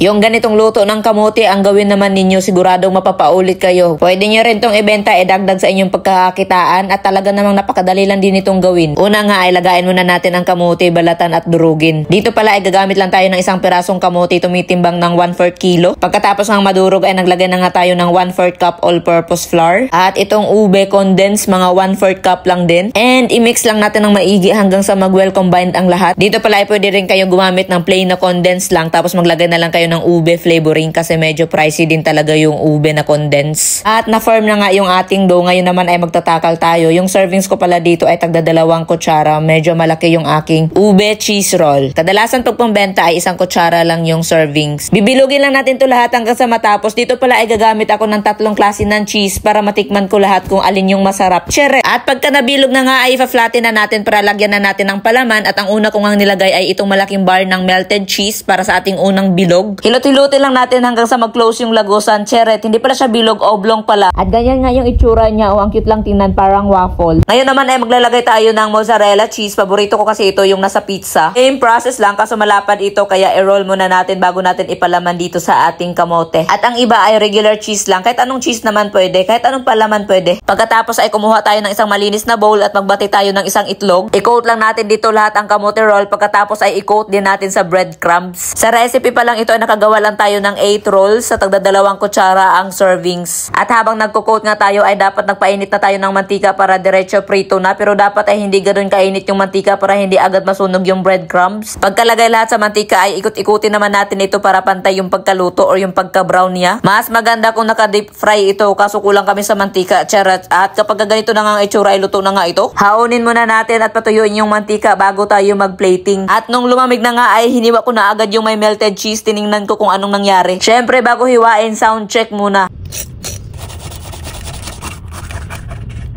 Yung ganitong luto ng kamote ang gawin naman ninyo, siguradong mapapaulit kayo. Pwede nyo rin tong ibenta, dagdag sa inyong pagkakakitaan at talaga namang napakadali lang din itong gawin. Una nga ay lagayin muna natin ang kamote, balatan at durugin. Dito pala ay gagamit lang tayo ng isang pirasong kamote, tumitimbang ng 1/4 kilo. Pagkatapos ng madurog ay naglagay na nga tayo ng 1/4 cup all-purpose flour. At itong ube condensed, mga 1/4 cup lang din. And i-mix lang natin ng maigi hanggang sa mag-well combined ang lahat. Dito pala ay pwede rin kayo gumamit ng plain na condensed lang, tapos maglagay na lang kayo ng ube flavoring kasi medyo pricey din talaga yung ube na condensed. At na-firm na nga yung ating dough. Ngayon naman ay magtatakal tayo. Yung servings ko pala dito ay tagda 2 kutsara. Medyo malaki yung aking ube cheese roll. Kadalasan pag pambenta ay 1 kutsara lang yung servings. Bibilugin lang natin to lahat hanggang sa matapos. Dito pala ay gagamit ako ng 3 klase ng cheese para matikman ko lahat kung alin yung masarap. Chere! At pagka nabilog na nga ay fa-flatten na natin para lagyan na natin ng palaman. At ang una kong nilagay ay itong malaking bar ng melted cheese para sa ating unang bilog. Hilot-hilutin lang natin hanggang sa mag-close yung lagusan. Cheret, hindi pala siya bilog, oblong pala. At ganyan nga yung itsura niya. Ang cute lang tingnan, parang waffle. Ngayon naman ay maglalagay tayo ng mozzarella cheese. Paborito ko kasi ito yung nasa pizza. Same process lang kaso malapad ito kaya i-roll muna natin bago natin ipalaman dito sa ating kamote. At ang iba ay regular cheese lang. Kahit anong cheese naman pwede. Kahit anong palaman pwede. Pagkatapos ay kumuha tayo ng isang malinis na bowl at magbati tayo ng isang itlog. I-coat lang natin dito lahat ang kamote roll. Pagkatapos ay i-coat din natin sa breadcrumbs. Sa recipe pa lang ito ay nakagawa lang tayo ng 8 rolls sa tagda 2 kutsara ang servings. At habang nagko-coat nga tayo ay dapat nagpainit na tayo ng mantika para diretso prito na, pero dapat ay hindi ganoon kainit yung mantika para hindi agad masunog yung breadcrumbs. Pagkalagay lahat sa mantika ay ikot-ikutin naman natin ito para pantay yung pagkaluto or yung pagka-brown niya. Mas maganda kung naka-deep fry ito kaso kulang kami sa mantika, charot. At kapag ganito na nga ang itsura ay luto na nga ito. Haunin muna natin at patuyuin yung mantika bago tayo mag-plating. At nung lumamig na nga ay hiniwa ko na agad yung may melted cheese. Tiningnan ko kung anong nangyari. Syempre bago hiwain, sound check muna.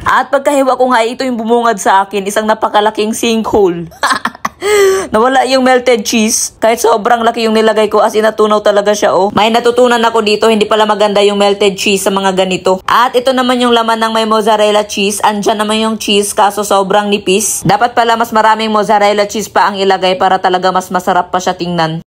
At pagkahiwa ko nga ito yung bumungad sa akin, isang napakalaking sinkhole. Nawala yung melted cheese. Kahit sobrang laki yung nilagay ko, as in natunaw talaga siya, oh. May natutunan ako dito, hindi pala maganda yung melted cheese sa mga ganito. At ito naman yung laman ng may mozzarella cheese. Andyan naman yung cheese, kaso sobrang nipis. Dapat pala mas maraming mozzarella cheese pa ang ilagay para talaga mas masarap pa siya tingnan.